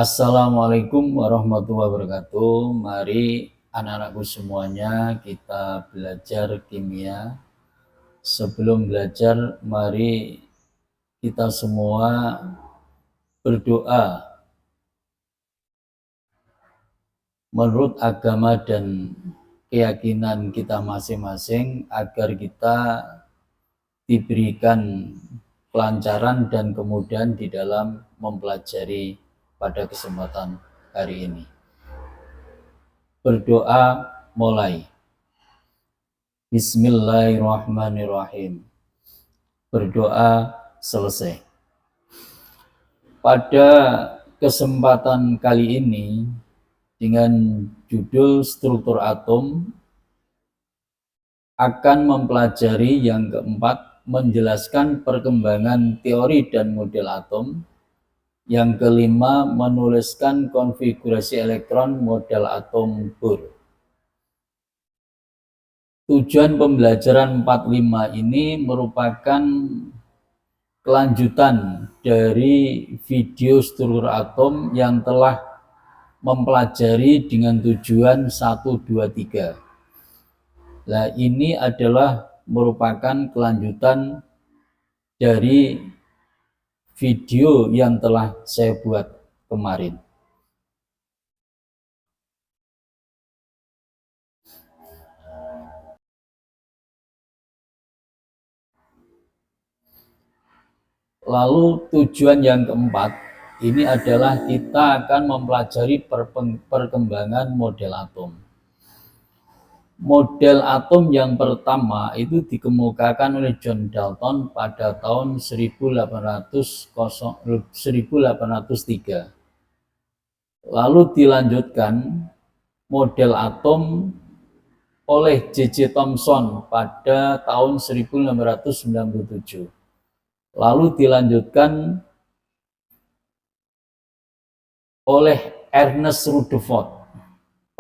Assalamualaikum warahmatullahi wabarakatuh. Mari anak-anakku semuanya kita belajar kimia. Sebelum belajar, mari kita semua berdoa menurut agama dan keyakinan kita masing-masing agar kita diberikan kelancaran dan kemudahan di dalam mempelajari pada kesempatan hari ini. Berdoa mulai. Bismillahirrahmanirrahim. Berdoa selesai. Pada kesempatan kali ini dengan judul struktur atom akan mempelajari yang keempat, menjelaskan perkembangan teori dan model atom. Yang kelima, menuliskan konfigurasi elektron model atom Bohr. Tujuan pembelajaran 45 ini merupakan kelanjutan dari video struktur atom yang telah mempelajari dengan tujuan 1, 2, 3. Nah, ini adalah merupakan kelanjutan dari video yang telah saya buat kemarin. Lalu tujuan yang keempat, ini adalah kita akan mempelajari perkembangan model atom. Model atom yang pertama itu dikemukakan oleh John Dalton pada tahun 1803. Lalu dilanjutkan model atom oleh J.J. Thomson pada tahun 1897. Lalu dilanjutkan oleh Ernest Rutherford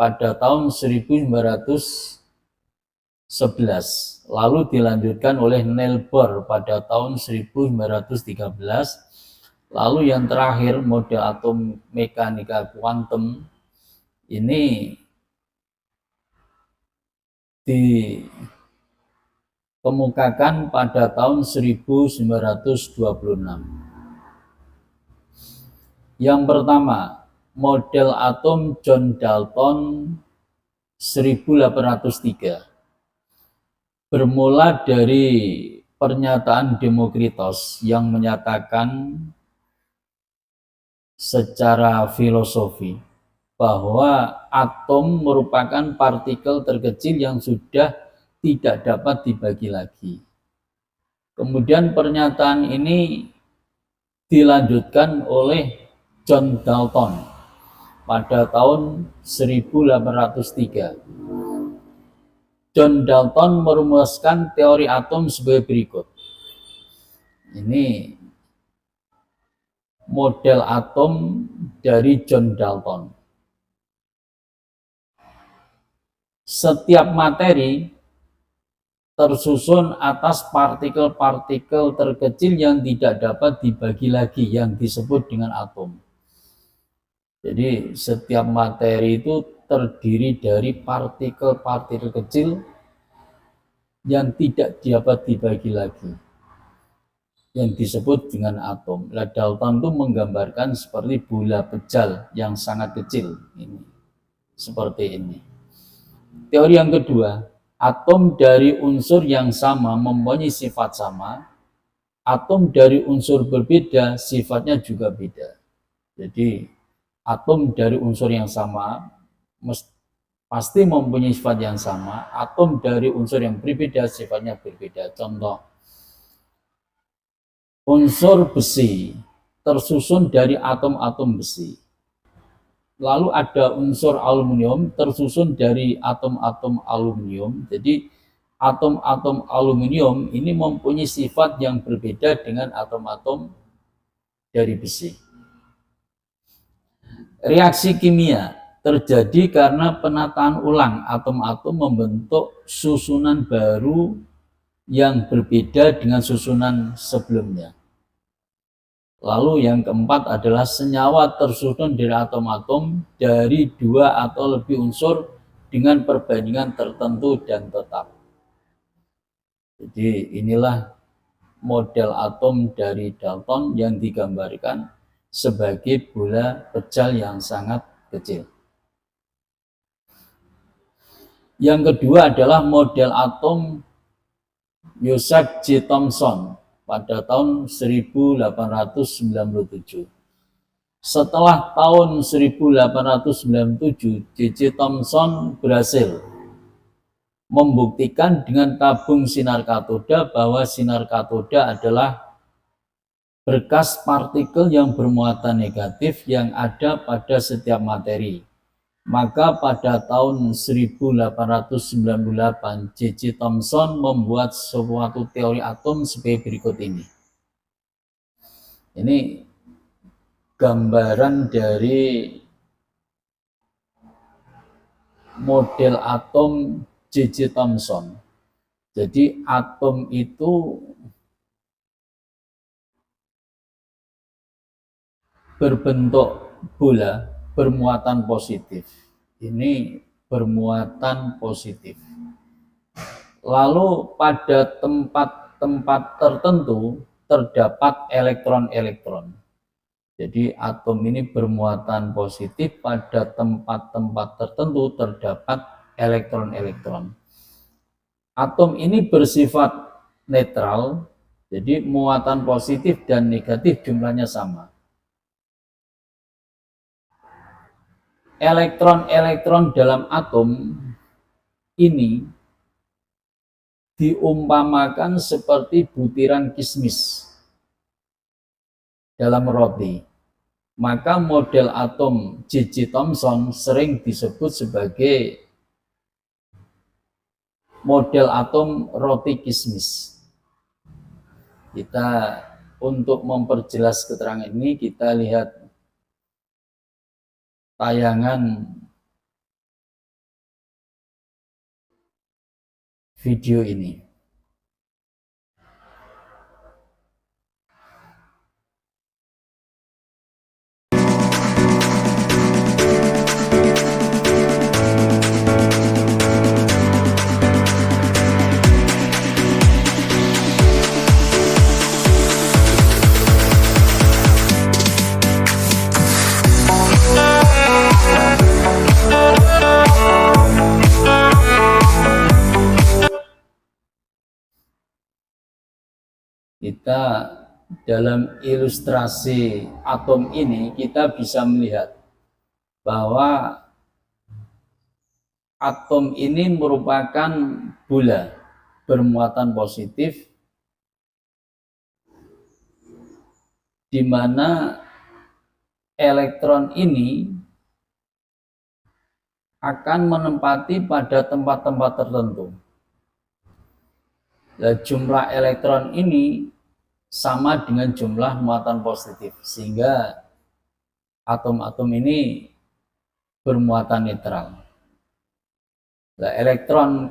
pada tahun 1911. Lalu dilanjutkan oleh Niels Bohr pada tahun 1913. Lalu yang terakhir model atom mekanika kuantum ini dikemukakan pada tahun 1926. Yang pertama, model atom John Dalton 1803. Bermula dari pernyataan Demokritos yang menyatakan secara filosofi bahwa atom merupakan partikel terkecil yang sudah tidak dapat dibagi lagi. Kemudian pernyataan ini dilanjutkan oleh John Dalton pada tahun 1803. John Dalton merumuskan teori atom sebagai berikut. Ini model atom dari John Dalton. Setiap materi tersusun atas partikel-partikel terkecil yang tidak dapat dibagi lagi, yang disebut dengan atom. Jadi setiap materi itu terdiri dari partikel-partikel kecil yang tidak dapat dibagi lagi, yang disebut dengan atom. Dalton itu menggambarkan seperti bola pejal yang sangat kecil, ini seperti ini. Teori yang kedua, atom dari unsur yang sama mempunyai sifat sama, atom dari unsur berbeda sifatnya juga beda. Jadi atom dari unsur yang sama pasti mempunyai sifat yang sama, atom dari unsur yang berbeda sifatnya berbeda. Contoh, unsur besi tersusun dari atom-atom besi. Lalu ada unsur aluminium tersusun dari atom-atom aluminium. Jadi atom-atom aluminium ini mempunyai sifat yang berbeda dengan atom-atom dari besi. Reaksi kimia terjadi karena penataan ulang atom-atom membentuk susunan baru yang berbeda dengan susunan sebelumnya. Lalu yang keempat adalah senyawa tersusun dari atom-atom dari 2 atau lebih unsur dengan perbandingan tertentu dan tetap. Jadi inilah model atom dari Dalton yang digambarkan sebagai bola pecah yang sangat kecil. Yang kedua adalah model atom Joseph J. Thomson pada tahun 1897. Setelah tahun 1897, J.J. Thomson berhasil membuktikan dengan tabung sinar katoda bahwa sinar katoda adalah berkas partikel yang bermuatan negatif yang ada pada setiap materi. Maka pada tahun 1898, J.J. Thomson membuat suatu teori atom sebagai berikut ini. Ini gambaran dari model atom J.J. Thomson. Jadi atom itu berbentuk bola bermuatan positif. Ini bermuatan positif. Lalu pada tempat-tempat tertentu terdapat elektron-elektron. Jadi atom ini bermuatan positif, pada tempat-tempat tertentu terdapat elektron-elektron. Atom ini bersifat netral, jadi muatan positif dan negatif jumlahnya sama. Elektron-elektron dalam atom ini diumpamakan seperti butiran kismis dalam roti. Maka model atom J.J. Thomson sering disebut sebagai model atom roti kismis. Kita untuk memperjelas keterangan ini, kita lihat tayangan video ini. Kita dalam ilustrasi atom ini kita bisa melihat bahwa atom ini merupakan bola bermuatan positif di mana elektron ini akan menempati pada tempat-tempat tertentu. Nah, jumlah elektron ini sama dengan jumlah muatan positif, sehingga atom-atom ini bermuatan netral. Nah,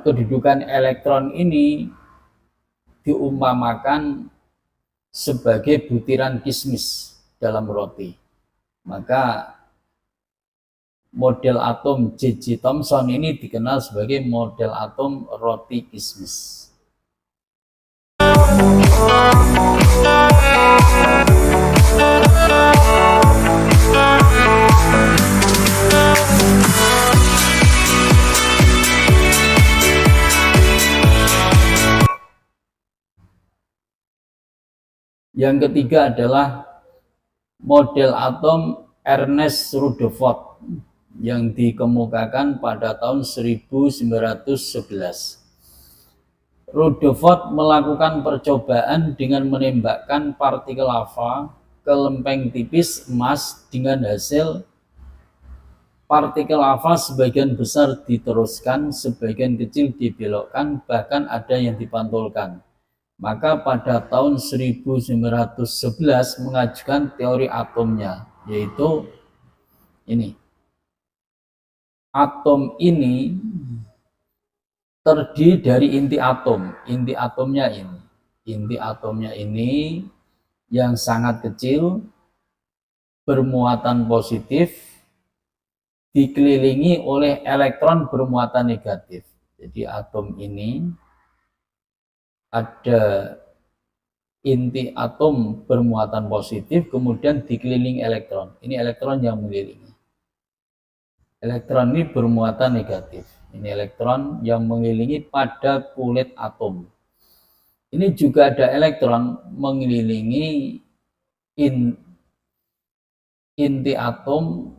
kedudukan elektron ini diumpamakan sebagai butiran kismis dalam roti. Maka model atom J.J. Thomson ini dikenal sebagai model atom roti kismis. Yang ketiga adalah model atom Ernest Rutherford yang dikemukakan pada tahun 1911. Rutherford melakukan percobaan dengan menembakkan partikel lava ke lempeng tipis emas dengan hasil partikel lava sebagian besar diteruskan, sebagian kecil dibelokkan, bahkan ada yang dipantulkan. Maka pada tahun 1911 mengajukan teori atomnya, yaitu ini. Atom ini terdiri dari inti atom. Inti atomnya ini yang sangat kecil bermuatan positif dikelilingi oleh elektron bermuatan negatif. Jadi atom ini ada inti atom bermuatan positif, kemudian dikelilingi elektron. Ini elektron yang mengelilingi. Elektron ini bermuatan negatif. Ini elektron yang mengelilingi pada kulit atom. Ini juga ada elektron mengelilingi inti atom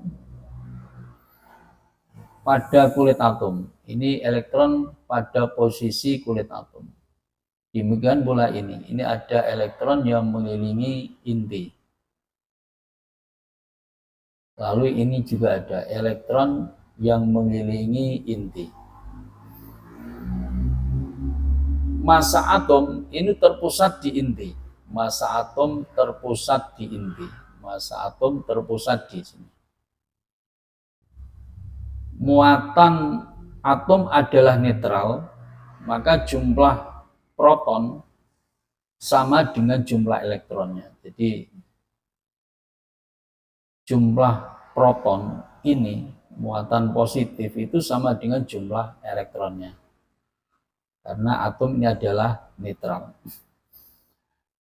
pada kulit atom. Ini elektron pada posisi kulit atom. Demikian pula ini ada elektron yang mengelilingi inti. Lalu ini juga ada elektron yang mengelilingi inti. Massa atom ini terpusat di inti. Massa atom terpusat di inti. Massa atom terpusat di sini. Muatan atom adalah netral, maka jumlah proton sama dengan jumlah elektronnya. Jadi jumlah proton ini muatan positif itu sama dengan jumlah elektronnya. Karena atom ini adalah netral.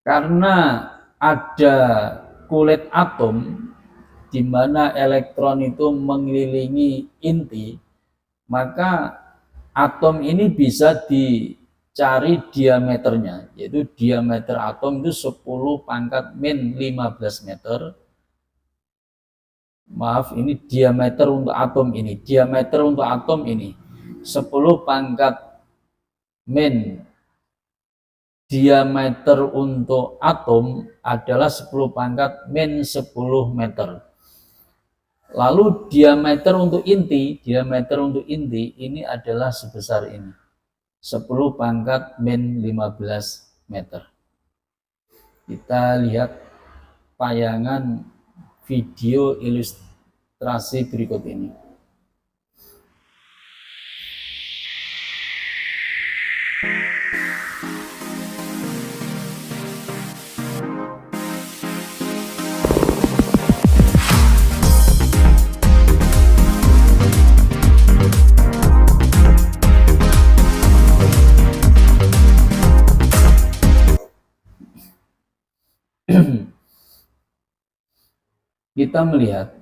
Karena ada kulit atom di mana elektron itu mengelilingi inti, maka atom ini bisa dicari diameternya, yaitu diameter atom itu 10 pangkat min 15 meter. Maaf, ini diameter untuk atom ini. Diameter untuk atom ini 10 pangkat min diameter untuk atom adalah 10 pangkat min 10 meter. Lalu diameter untuk inti ini adalah sebesar ini. 10 pangkat min 15 meter. Kita lihat tayangan video ilustrasi berikut ini. Kita melihat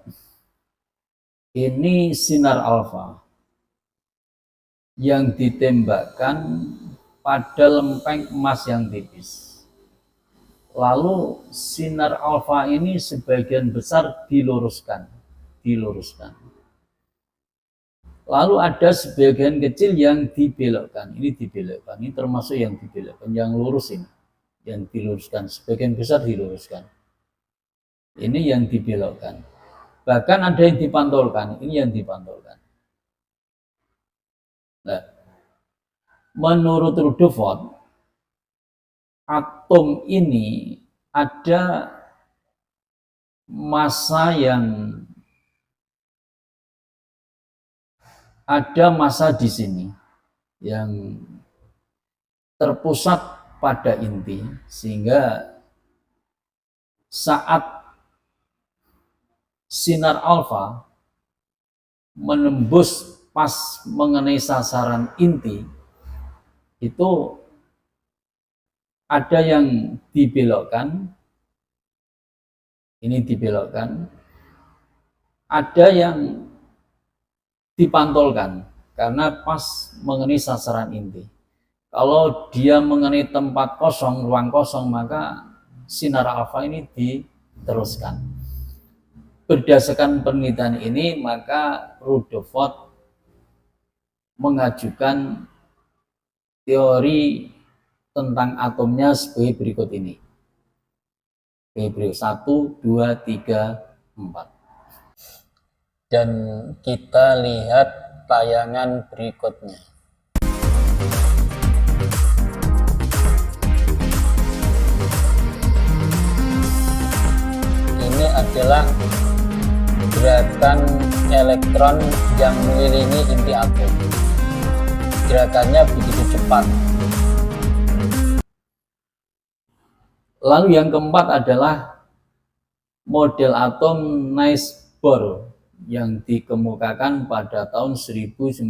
ini sinar alfa yang ditembakkan pada lempeng emas yang tipis. Lalu sinar alfa ini sebagian besar diluruskan. Lalu ada sebagian kecil yang dibelokkan. Ini dibelokkan. Ini termasuk yang dibelokkan, yang lurus ini, yang diluruskan. Sebagian besar diluruskan. Ini yang dibelokkan. Bahkan ada yang dipantulkan. Ini yang dipantulkan. Nah, menurut Rutherford, atom ini ada massa di sini yang terpusat pada inti, sehingga saat sinar alfa menembus pas mengenai sasaran inti, itu ada yang dibelokkan, ini dibelokkan, ada yang dipantulkan karena pas mengenai sasaran inti. Kalau dia mengenai tempat kosong, ruang kosong, maka sinar alfa ini diteruskan. Berdasarkan penelitian ini, maka Rutherford mengajukan teori tentang atomnya sebagai berikut ini. Berikut 1, 2, 3, 4. Dan kita lihat tayangan berikutnya. Ini adalah gerakan elektron yang mengelilingi inti atom. Gerakannya begitu cepat. Lalu yang keempat adalah model atom Niels Bohr yang dikemukakan pada tahun 1913.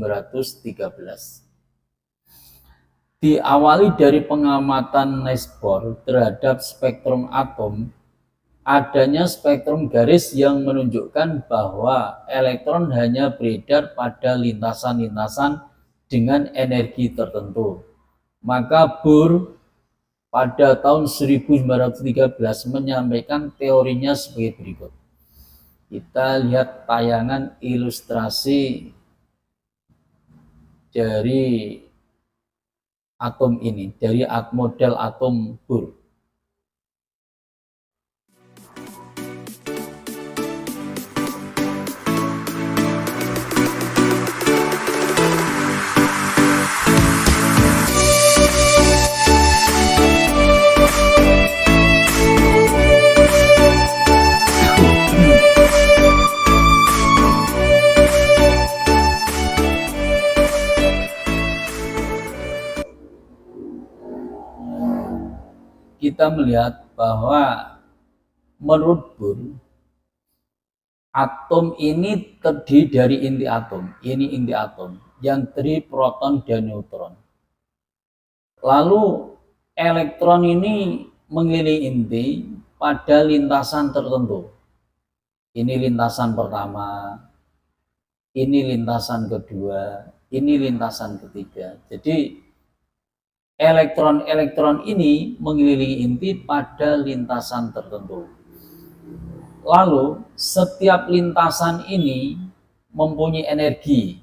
Diawali dari pengamatan Niels Bohr terhadap spektrum atom, adanya spektrum garis yang menunjukkan bahwa elektron hanya beredar pada lintasan-lintasan dengan energi tertentu. Maka Bohr pada tahun 1913 menyampaikan teorinya sebagai berikut. Kita lihat tayangan ilustrasi dari atom ini, dari model atom Bohr. Kita melihat bahwa menurut Bohr, atom ini terdiri dari inti atom. Ini inti atom yang terdiri proton dan neutron. Lalu elektron ini mengelilingi inti pada lintasan tertentu. Ini lintasan pertama, ini lintasan kedua, ini lintasan ketiga. Jadi elektron-elektron ini mengelilingi inti pada lintasan tertentu. Lalu setiap lintasan ini mempunyai energi.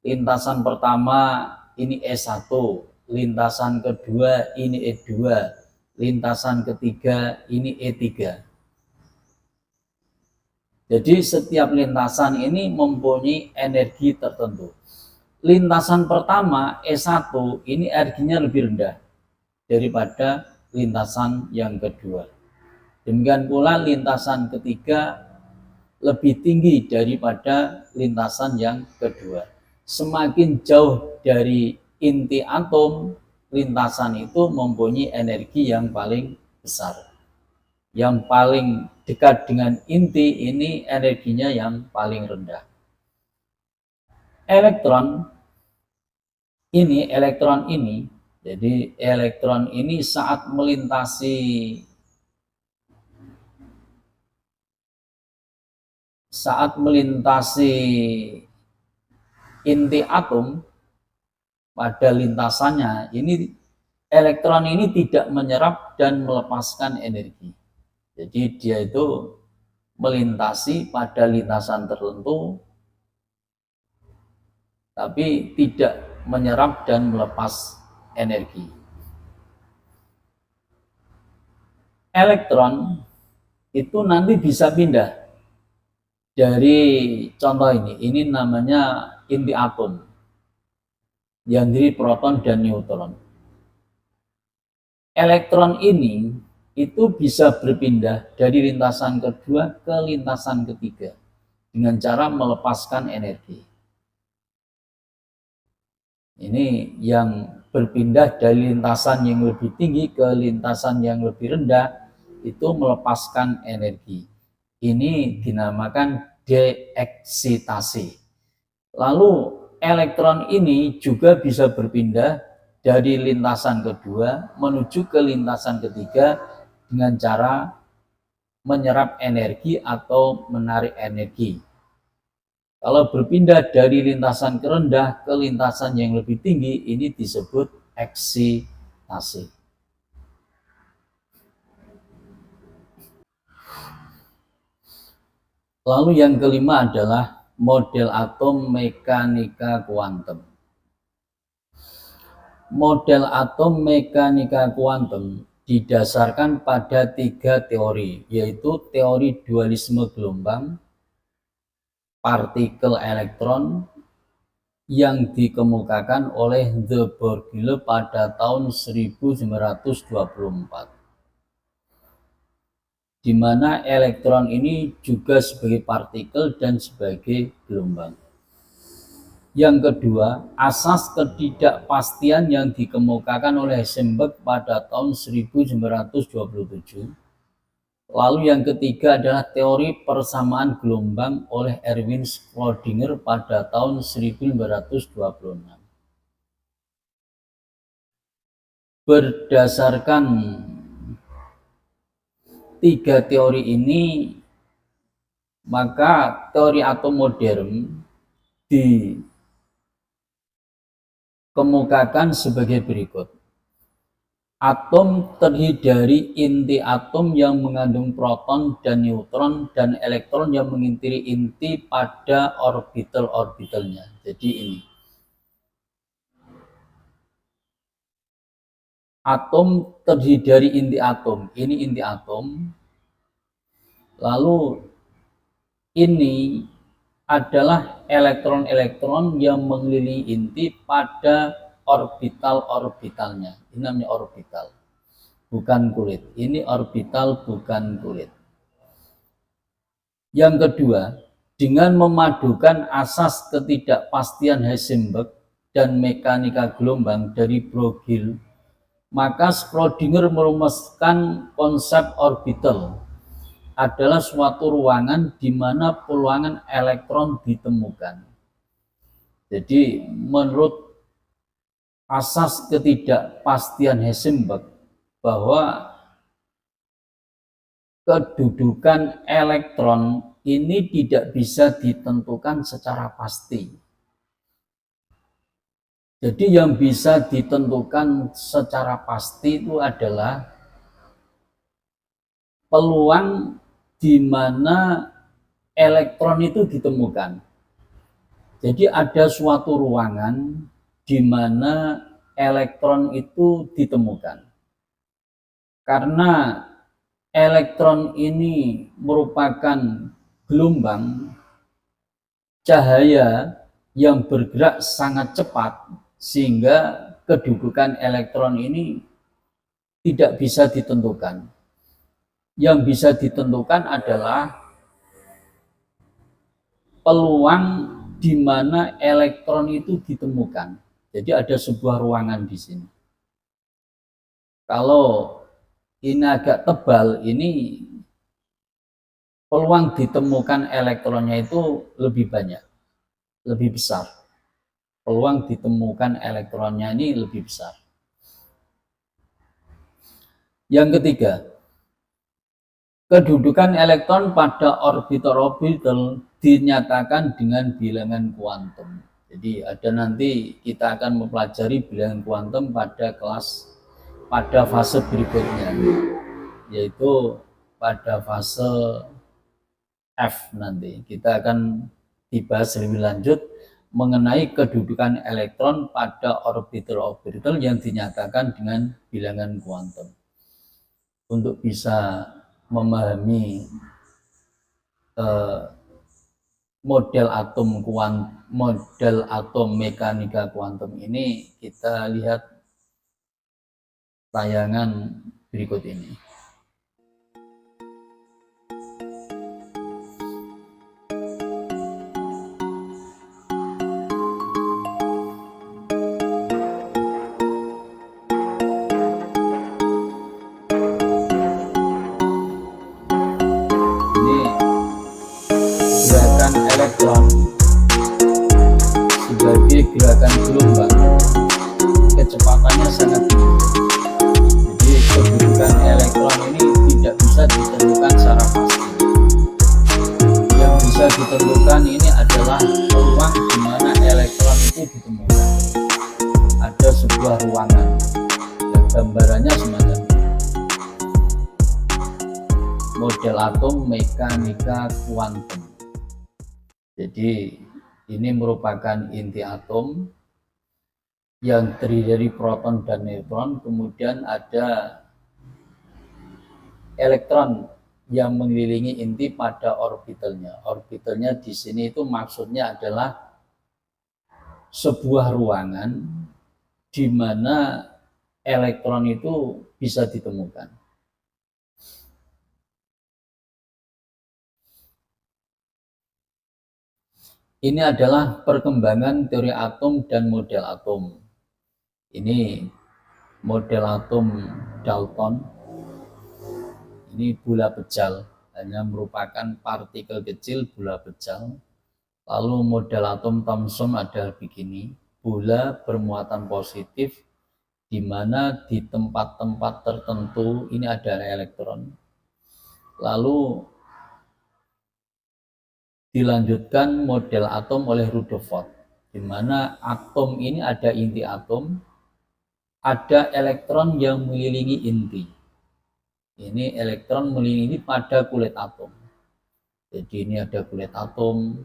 Lintasan pertama ini E1, lintasan kedua ini E2, lintasan ketiga ini E3. Jadi setiap lintasan ini mempunyai energi tertentu. Lintasan pertama E1 ini energinya lebih rendah daripada lintasan yang kedua. Demikian pula lintasan ketiga lebih tinggi daripada lintasan yang kedua. Semakin jauh dari inti atom, lintasan itu mempunyai energi yang paling besar. Yang paling dekat dengan inti ini energinya yang paling rendah. Elektron ini, jadi elektron ini saat melintasi inti atom pada lintasannya, ini elektron ini tidak menyerap dan melepaskan energi. Jadi dia itu melintasi pada lintasan tertentu tapi tidak menyerap dan melepas energi. Elektron itu nanti bisa pindah dari contoh ini namanya inti atom yang terdiri proton dan neutron. Elektron ini itu bisa berpindah dari lintasan kedua ke lintasan ketiga dengan cara melepaskan energi. Ini yang berpindah dari lintasan yang lebih tinggi ke lintasan yang lebih rendah itu melepaskan energi. Ini dinamakan deeksitasi. Lalu elektron ini juga bisa berpindah dari lintasan kedua menuju ke lintasan ketiga dengan cara menyerap energi atau menarik energi. Kalau berpindah dari lintasan terendah ke lintasan yang lebih tinggi, ini disebut eksitasi. Lalu yang kelima adalah model atom mekanika kuantum. Model atom mekanika kuantum didasarkan pada 3 teori, yaitu teori dualisme gelombang, partikel elektron yang dikemukakan oleh de Broglie pada tahun 1924, di mana elektron ini juga sebagai partikel dan sebagai gelombang. Yang kedua, asas ketidakpastian yang dikemukakan oleh Heisenberg pada tahun 1927. Lalu yang ketiga adalah teori persamaan gelombang oleh Erwin Schrödinger pada tahun 1926. Berdasarkan tiga teori ini, maka teori atom modern dikemukakan sebagai berikut. Atom terdiri dari inti atom yang mengandung proton dan neutron dan elektron yang mengitari inti pada orbital-orbitalnya. Jadi ini. Atom terdiri dari inti atom. Ini inti atom. Lalu ini adalah elektron-elektron yang mengelilingi inti pada orbital-orbitalnya. Ini namanya orbital, bukan kulit. Ini orbital, bukan kulit. Yang kedua, dengan memadukan asas ketidakpastian Heisenberg dan mekanika gelombang dari Broglie, maka Schrödinger merumuskan konsep orbital adalah suatu ruangan di mana puluhan elektron ditemukan. Jadi menurut asas ketidakpastian Heisenberg bahwa kedudukan elektron ini tidak bisa ditentukan secara pasti. Jadi yang bisa ditentukan secara pasti itu adalah peluang di mana elektron itu ditemukan. Jadi ada suatu ruangan di mana elektron itu ditemukan. Karena elektron ini merupakan gelombang cahaya yang bergerak sangat cepat, sehingga kedudukan elektron ini tidak bisa ditentukan. Yang bisa ditentukan adalah peluang di mana elektron itu ditemukan. Jadi ada sebuah ruangan di sini. Kalau ini agak tebal, ini peluang ditemukan elektronnya itu lebih banyak, lebih besar. Peluang ditemukan elektronnya ini lebih besar. Yang ketiga, kedudukan elektron pada orbital-orbital dinyatakan dengan bilangan kuantum. Jadi ada nanti kita akan mempelajari bilangan kuantum pada fase berikutnya, yaitu pada fase F. Nanti kita akan dibahas lebih lanjut mengenai kedudukan elektron pada orbital-orbital yang dinyatakan dengan bilangan kuantum. Untuk bisa memahami model atom mekanika kuantum ini, kita lihat tayangan berikut ini. Elektron sebagai gerakan gelombang, kecepatannya sangat tinggi. Jadi kedudukan elektron ini tidak bisa ditentukan secara pasti. Yang bisa ditentukan ini adalah peluang di mana elektron itu ditemukan. Ada sebuah ruangan, dan gambarannya semacam ini. Model atom mekanika kuantum. Jadi ini merupakan inti atom yang terdiri dari proton dan neutron, kemudian ada elektron yang mengelilingi inti pada orbitalnya. Orbitalnya di sini itu maksudnya adalah sebuah ruangan di mana elektron itu bisa ditemukan. Ini adalah perkembangan teori atom dan model atom. Ini model atom Dalton. Ini bola bejal, hanya merupakan partikel kecil bola bejal. Lalu model atom Thomson adalah begini, bola bermuatan positif di mana di tempat-tempat tertentu ini ada elektron. Lalu dilanjutkan model atom oleh Rutherford, di mana atom ini ada inti atom, ada elektron yang mengelilingi inti. Ini elektron mengelilingi pada kulit atom. Jadi ini ada kulit atom,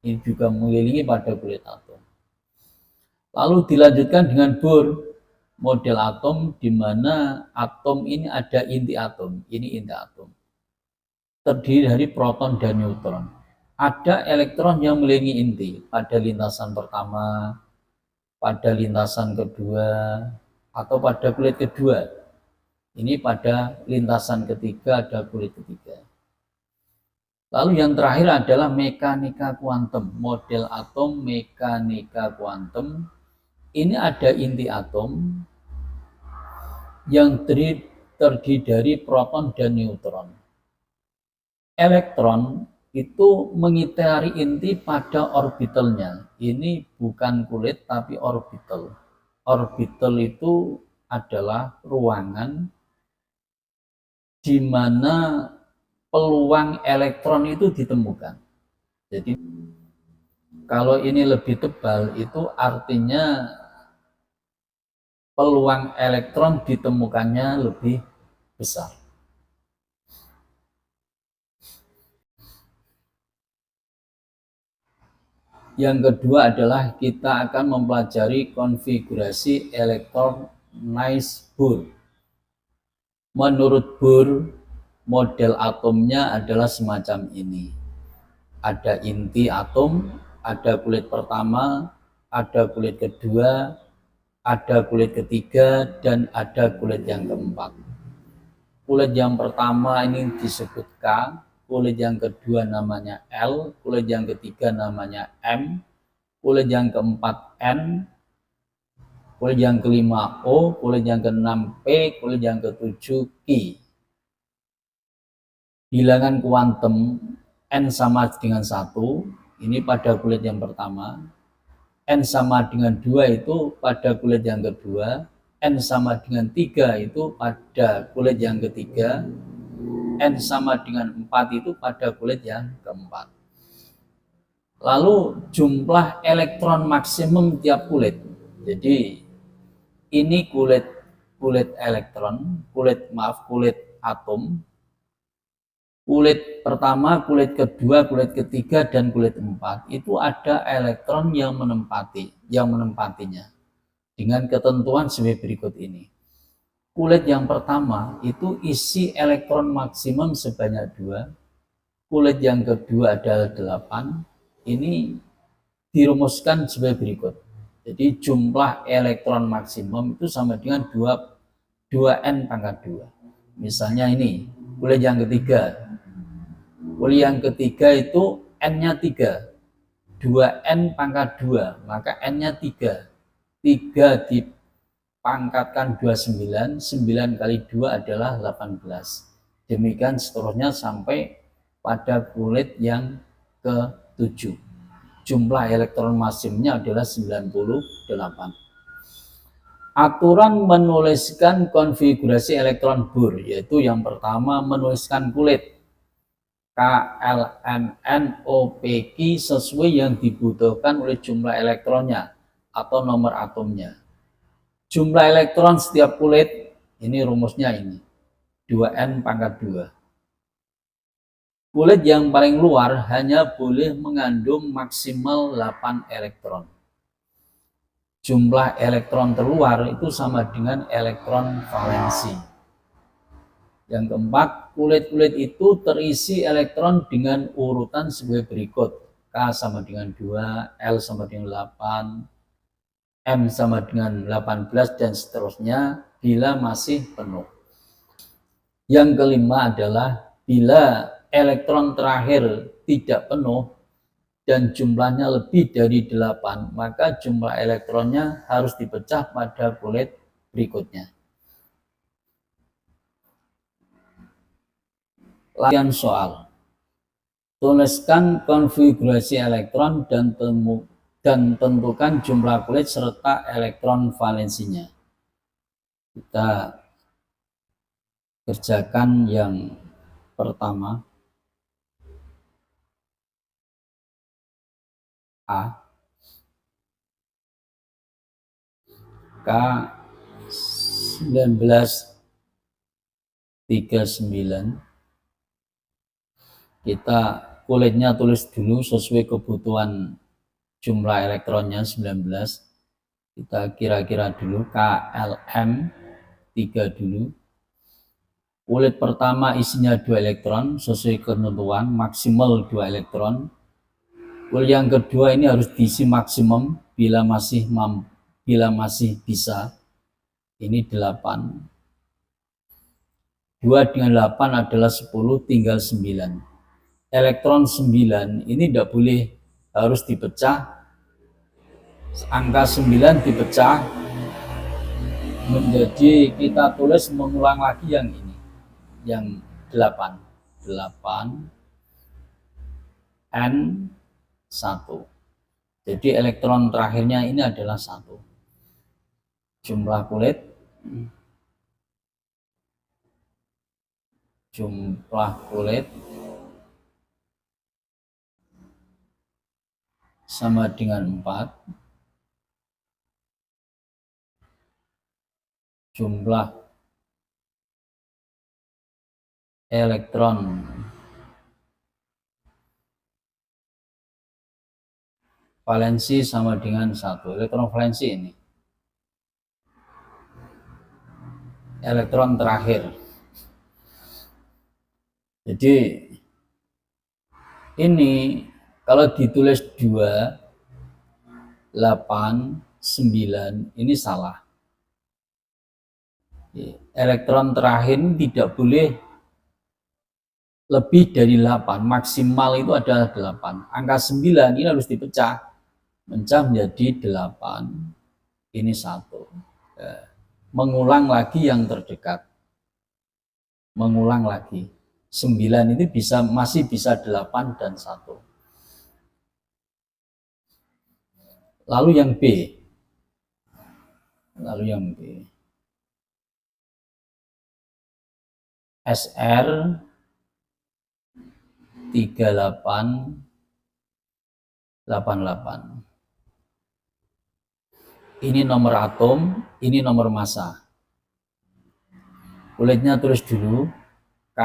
ini juga mengelilingi pada kulit atom. Lalu dilanjutkan dengan Bohr, model atom di mana atom ini ada inti atom, ini inti atom. Terdiri dari proton dan neutron. Ada elektron yang mengelilingi inti pada lintasan pertama, pada lintasan kedua, atau pada kulit kedua. Ini pada lintasan ketiga ada kulit ketiga. Lalu yang terakhir adalah mekanika kuantum, model atom mekanika kuantum. Ini ada inti atom yang terdiri dari proton dan neutron. Elektron itu mengitari inti pada orbitalnya. Ini bukan kulit tapi orbital. Orbital itu adalah ruangan di mana peluang elektron itu ditemukan. Jadi kalau ini lebih tebal itu artinya peluang elektron ditemukannya lebih besar. Yang kedua adalah kita akan mempelajari konfigurasi elektronis Bohr. Menurut Bohr, model atomnya adalah semacam ini. Ada inti atom, ada kulit pertama, ada kulit kedua, ada kulit ketiga, dan ada kulit yang keempat. Kulit yang pertama ini disebut K, kulit yang kedua namanya L, kulit yang ketiga namanya M, kulit yang keempat N, kulit yang kelima O, kulit yang keenam P, kulit yang ketujuh Q. Bilangan kuantum N sama dengan 1, ini pada kulit yang pertama, N sama dengan 2 itu pada kulit yang kedua, N sama dengan 3 itu pada kulit yang ketiga, N sama dengan 4 itu pada kulit yang keempat. Lalu jumlah elektron maksimum tiap kulit. Jadi ini kulit elektron, kulit atom. Kulit pertama, kulit kedua, kulit ketiga, dan kulit keempat itu ada elektron yang menempatinya dengan ketentuan sebagai berikut ini. Kulit yang pertama itu isi elektron maksimum sebanyak 2. Kulit yang kedua adalah 8. Ini dirumuskan sebagai berikut. Jadi jumlah elektron maksimum itu sama dengan 2n pangkat 2. Misalnya ini kulit yang ketiga. Kulit yang ketiga itu n-nya 3. 2n pangkat 2, maka n-nya 3. 3 dipangkatkan 29, 9 kali 2 adalah 18. Demikian seterusnya sampai pada kulit yang ke-7. Jumlah elektron maksimumnya adalah 98. Aturan menuliskan konfigurasi elektron Bohr, yaitu yang pertama menuliskan kulit KLMNOPQ sesuai yang dibutuhkan oleh jumlah elektronnya atau nomor atomnya. Jumlah elektron setiap kulit, ini rumusnya ini, 2n pangkat 2. Kulit yang paling luar hanya boleh mengandung maksimal 8 elektron. Jumlah elektron terluar itu sama dengan elektron valensi. Yang keempat, kulit-kulit itu terisi elektron dengan urutan sebagai berikut. K sama dengan 2, L sama dengan 8, M sama dengan 18, dan seterusnya bila masih penuh. Yang kelima adalah bila elektron terakhir tidak penuh dan jumlahnya lebih dari 8, maka jumlah elektronnya harus dipecah pada kulit berikutnya. Latihan soal. Tuliskan konfigurasi elektron dan tentukan jumlah kulit serta elektron valensinya. Kita kerjakan yang pertama. A. K1939. Kita kulitnya tulis dulu sesuai kebutuhan jumlah elektronnya 19. Kita kira-kira dulu KLM 3 dulu. Kulit pertama isinya 2 elektron sesuai ketentuan maksimal 2 elektron. Kulit yang kedua ini harus diisi maksimum bila masih bisa. Ini 8. 2 dengan 8 adalah 10, tinggal 9. Elektron 9 ini tidak boleh, harus dipecah. Angka 9 dipecah menjadi, kita tulis mengulang lagi yang ini, yang 8 N1. Jadi elektron terakhirnya ini adalah 1. Jumlah kulit sama dengan 4. Jumlah elektron valensi sama dengan 1. Elektron valensi ini elektron terakhir. Jadi ini kalau ditulis 2, 8, 9 ini salah. Elektron terakhir tidak boleh lebih dari 8, maksimal itu adalah 8. Angka 9 ini harus dipecah menjadi 8, ini 1. Mengulang lagi yang terdekat, mengulang lagi. 9 ini masih bisa 8 dan 1. Lalu yang B. SR 3888. Ini nomor atom, ini nomor massa. Kulitnya tulis dulu K,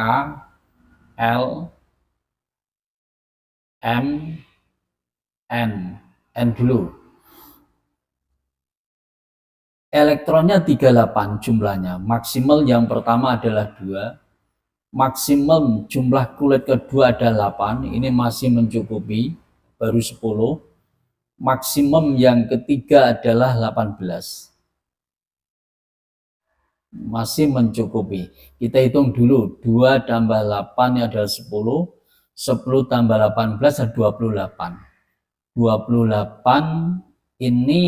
L, M, N dulu. Elektronnya 38 jumlahnya. Maksimal yang pertama adalah 2. Maksimum jumlah kulit kedua adalah 8. Ini masih mencukupi, baru 10. Maksimum yang ketiga adalah 18. Masih mencukupi. Kita hitung dulu. 2 tambah 8 adalah 10. 10 tambah 18 adalah 28. 28 ini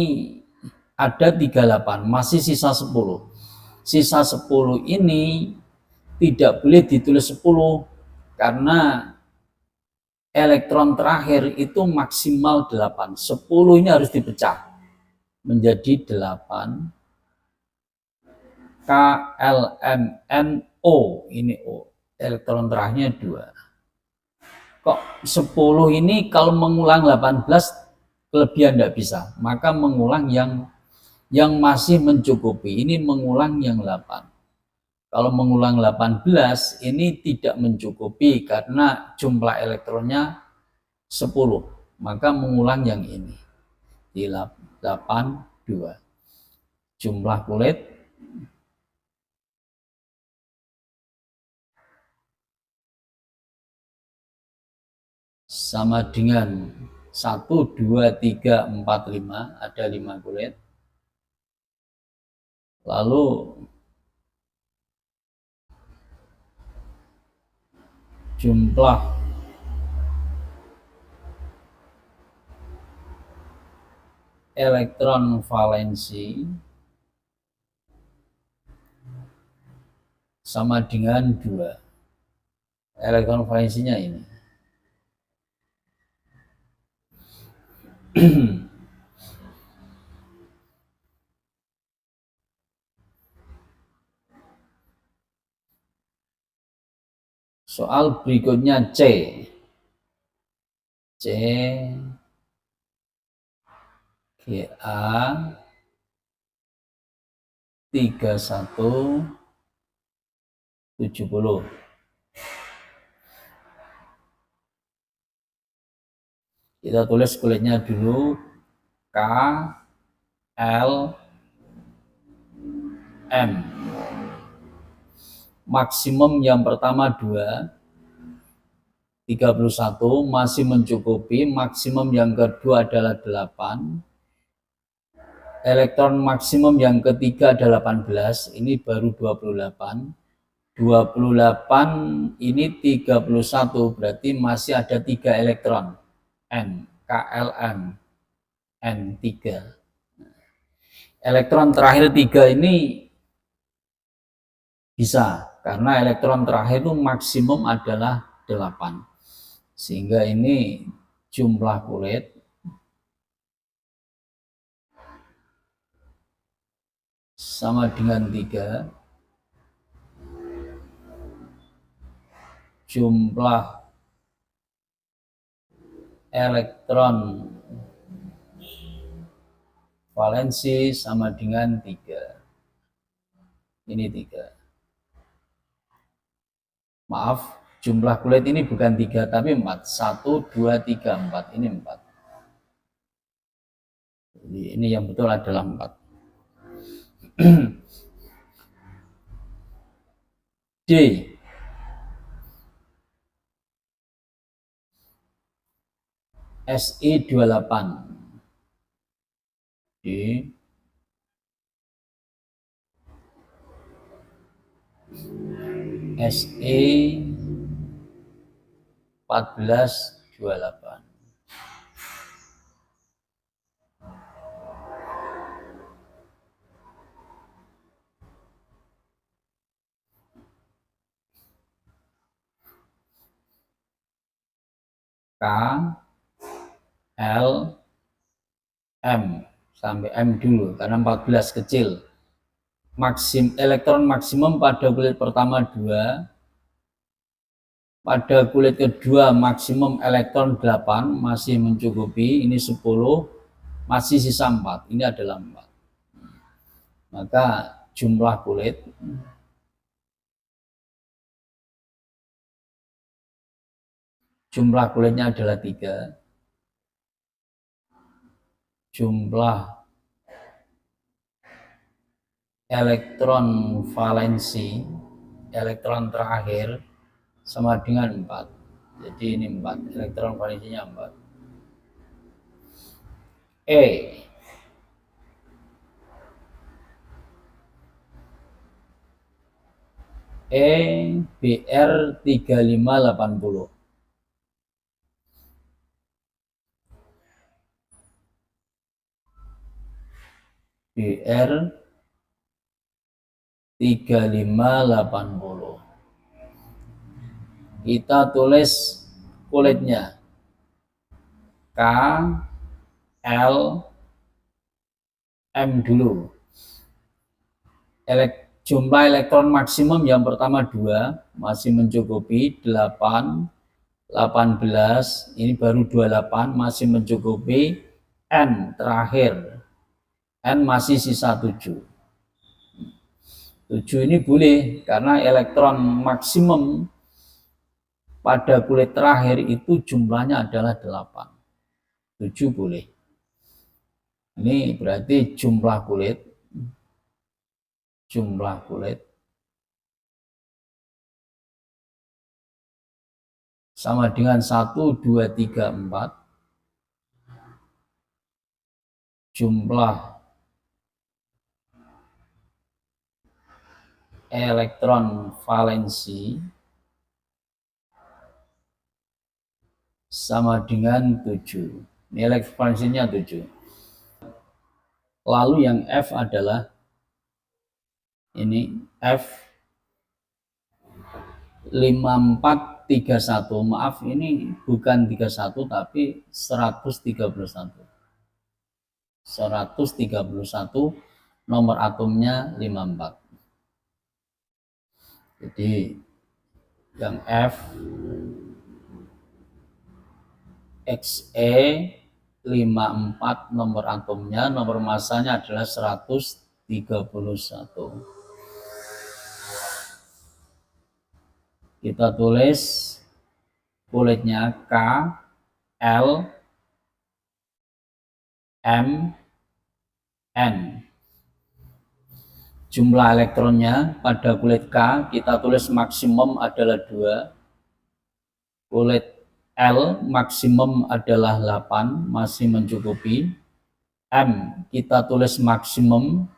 ada 38, masih sisa 10. Sisa 10 ini tidak boleh ditulis 10 karena elektron terakhir itu maksimal 8. 10 ini harus dipecah menjadi 8. KLMNO, ini O, elektron terakhirnya 2. Kok 10 ini kalau mengulang 18 kelebihan tidak bisa, maka mengulang yang masih mencukupi. Ini mengulang yang 8. Kalau mengulang 18 ini tidak mencukupi karena jumlah elektronnya 10, maka mengulang yang ini di 82. Jumlah kulit sama dengan 1, 2, 3, 4, 5, ada 5 kulit. Lalu jumlah elektron valensi sama dengan 2. Elektron valensinya ini. Soal berikutnya C. GA 3170. Kita tulis kuletnya dulu. K L M. Maksimum yang pertama 2, 31 masih mencukupi. Maksimum yang kedua adalah 8. Elektron maksimum yang ketiga adalah 18. Ini baru 28. 28 ini 31, berarti masih ada 3 elektron. N, KLM, N3. Elektron terakhir 3 ini bisa, karena elektron terakhir itu maksimum adalah 8. Sehingga ini jumlah kulit sama dengan 3. Jumlah elektron valensi sama dengan 3. Ini 3. Maaf, jumlah kulit ini bukan 3 tapi 4. 1, 2, 3, 4. Ini 4. Jadi ini yang betul adalah 4. D. SE28. D. SE 1428. K L M sampai M dulu karena 14 kecil. Elektron maksimum pada kulit pertama 2, pada kulit kedua maksimum elektron 8, masih mencukupi. Ini 10, masih sisa 4. Ini adalah 4. Maka jumlah kulitnya adalah 3. Jumlah elektron valensi, elektron terakhir sama dengan 4. Jadi ini 4, elektron valensinya 4. E. BR 3580. BR 3580. Kita tulis kulitnya. K L M dulu. Jumlah elektron maksimum yang pertama 2, masih mencukupi. 8, 18, ini baru 28, masih mencukupi. N terakhir, N masih sisa 7. 7 ini boleh karena elektron maksimum pada kulit terakhir itu jumlahnya adalah 8. 7 boleh. Ini berarti jumlah kulit sama dengan 1, 2, 3, 4. Jumlah elektron valensi sama dengan 7. Ini elektron valensinya 7. Lalu yang F adalah ini F 5431. Maaf, ini bukan 31 tapi 131. 131 nomor atomnya 54. Jadi yang F XE 54 nomor atomnya, nomor masanya adalah 131. Kita tulis kulitnya K, L, M, N. Jumlah elektronnya pada kulit K kita tulis maksimum adalah 2. Kulit L maksimum adalah 8, masih mencukupi. M kita tulis maksimum,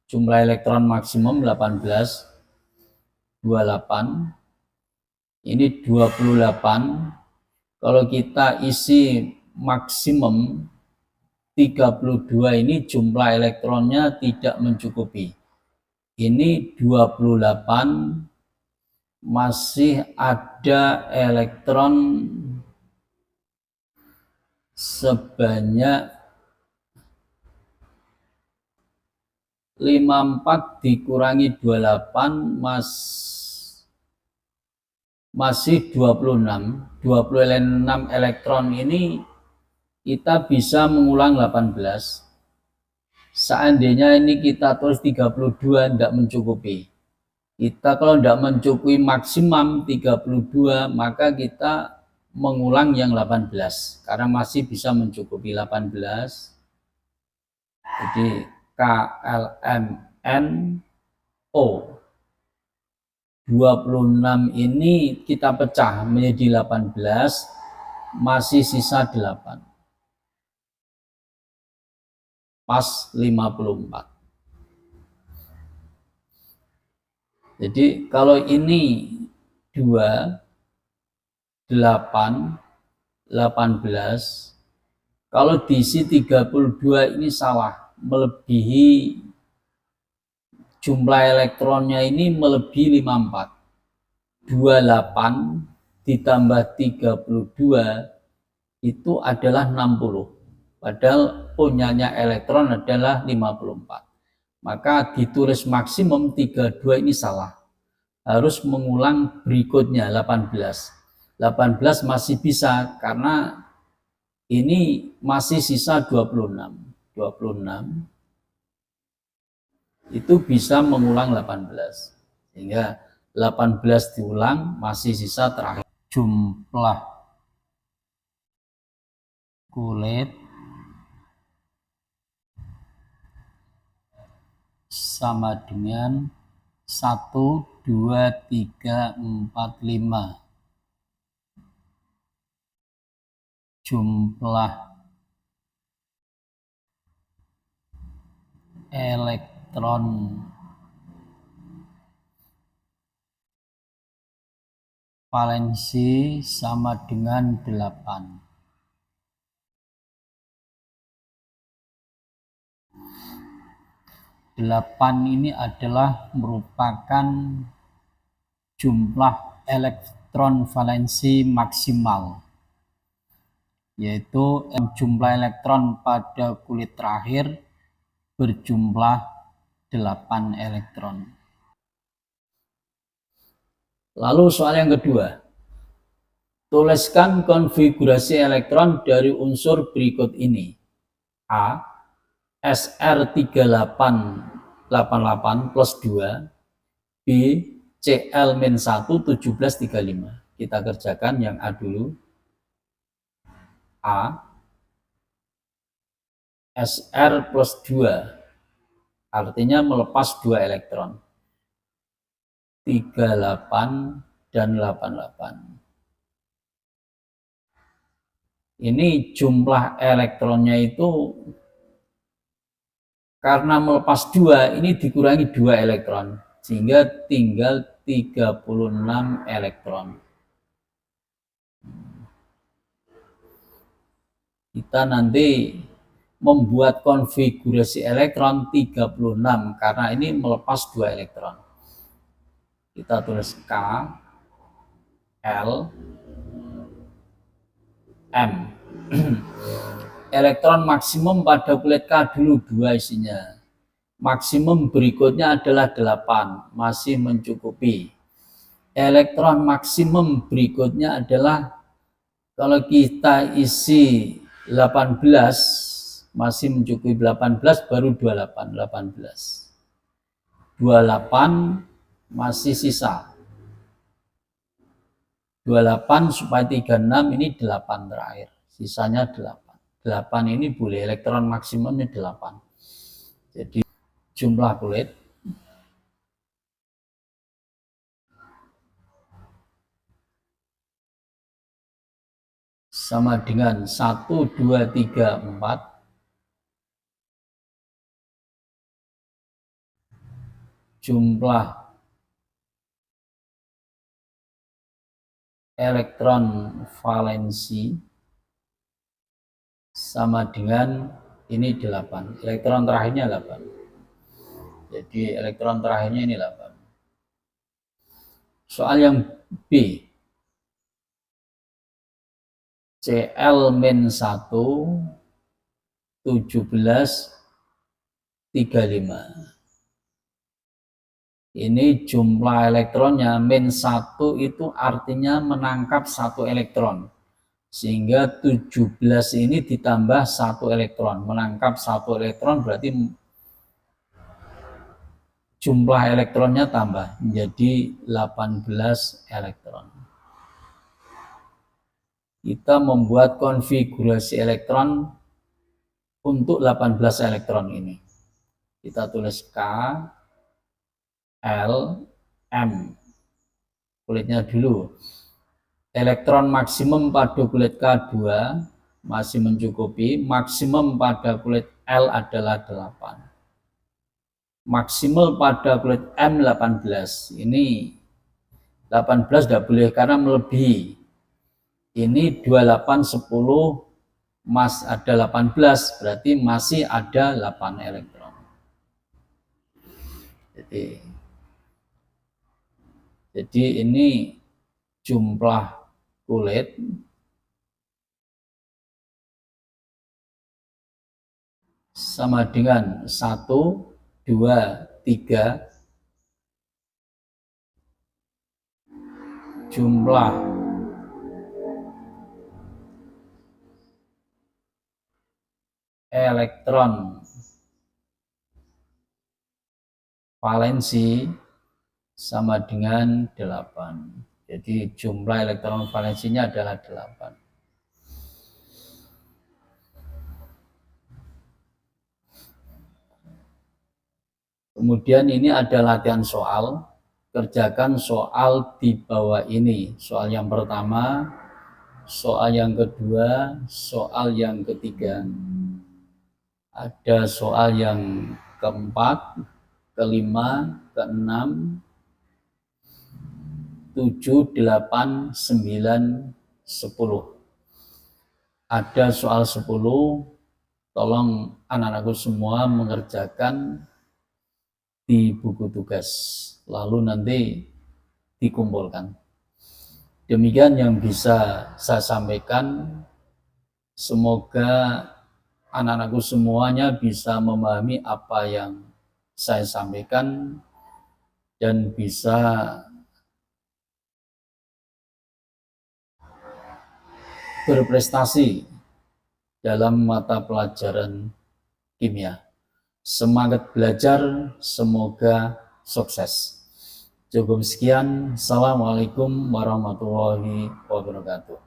jumlah elektron maksimum 18, 28. Ini 28. Kalau kita isi maksimum 32, ini jumlah elektronnya tidak mencukupi. Ini 28, masih ada elektron sebanyak 54 dikurangi 28 masih 26. 26 elektron ini kita bisa mengulang 18. Seandainya ini kita tulis 32 tidak mencukupi. Kita kalau tidak mencukupi maksimum 32, maka kita mengulang yang 18 karena masih bisa mencukupi 18. Jadi KLMNO 26 ini kita pecah menjadi 18, masih sisa 8. Pas 54. Jadi kalau ini 2, 8, 18, kalau diisi 32 ini salah, melebihi jumlah elektronnya, ini melebihi 54. 28 ditambah 32 itu adalah 60. Padahal punyanya elektron adalah 54. Maka ditulis maksimum 32 ini salah. Harus mengulang berikutnya 18. 18 masih bisa karena ini masih sisa 26. 26 itu bisa mengulang 18. Sehingga 18 diulang masih sisa terakhir. Jumlah kulit sama dengan 1, 2, 3, 4, 5. Jumlah elektron valensi sama dengan 8. 8 ini adalah merupakan jumlah elektron valensi maksimal, yaitu jumlah elektron pada kulit terakhir berjumlah 8 elektron. Lalu soal yang kedua, tuliskan konfigurasi elektron dari unsur berikut ini. A, SR3888 plus 2, B, CL-1 1735. Kita kerjakan yang A dulu. A, SR plus 2, artinya melepas 2 elektron. 38 dan 88. Ini jumlah elektronnya itu karena melepas 2, ini dikurangi 2 elektron, sehingga tinggal 36 elektron. Kita nanti membuat konfigurasi elektron 36 karena ini melepas 2 elektron. Kita tulis K, L, M. Elektron maksimum pada kulit K dulu 2 isinya. Maksimum berikutnya adalah 8, masih mencukupi. Elektron maksimum berikutnya adalah kalau kita isi 18, masih mencukupi 18, baru 28, 18. 28 masih sisa. 28 supaya 36 ini 8 terakhir. Sisanya 8. 8 ini boleh elektron maksimumnya 8. Jadi jumlah kulit sama dengan 1, 2, 3, 4 jumlah elektron valensi sama dengan ini 8. Elektron terakhirnya 8. Jadi elektron terakhirnya ini 8. Soal yang B. Cl-1 17 35. Ini jumlah elektronnya, -1 itu artinya menangkap 1 elektron. Sehingga 17 ini ditambah 1 elektron. Menangkap 1 elektron berarti jumlah elektronnya tambah menjadi 18 elektron. Kita membuat konfigurasi elektron untuk 18 elektron ini. Kita tulis K, L, M. Kulitnya dulu. Elektron maksimum pada kulit K2 masih mencukupi. Maksimum pada kulit L adalah 8. Maksimal pada kulit M 18. Ini 18 tidak boleh karena melebihi. Ini 28, 10, ada 18, berarti masih ada 8 elektron. Jadi ini jumlah kulit sama dengan 1, 2, 3 jumlah elektron valensi sama dengan 8. Jadi jumlah elektron valensinya adalah 8. Kemudian ini ada latihan soal. Kerjakan soal di bawah ini. Soal yang pertama, soal yang kedua, soal yang ketiga. Ada soal yang keempat, kelima, keenam, 7, 8, 9, 10. Ada soal 10, tolong anak-anakku semua mengerjakan di buku tugas, lalu nanti dikumpulkan. Demikian yang bisa saya sampaikan. Semoga anak-anakku semuanya bisa memahami apa yang saya sampaikan dan bisa berprestasi dalam mata pelajaran kimia. Semangat belajar, semoga sukses. Cukup sekian. Assalamualaikum warahmatullahi wabarakatuh.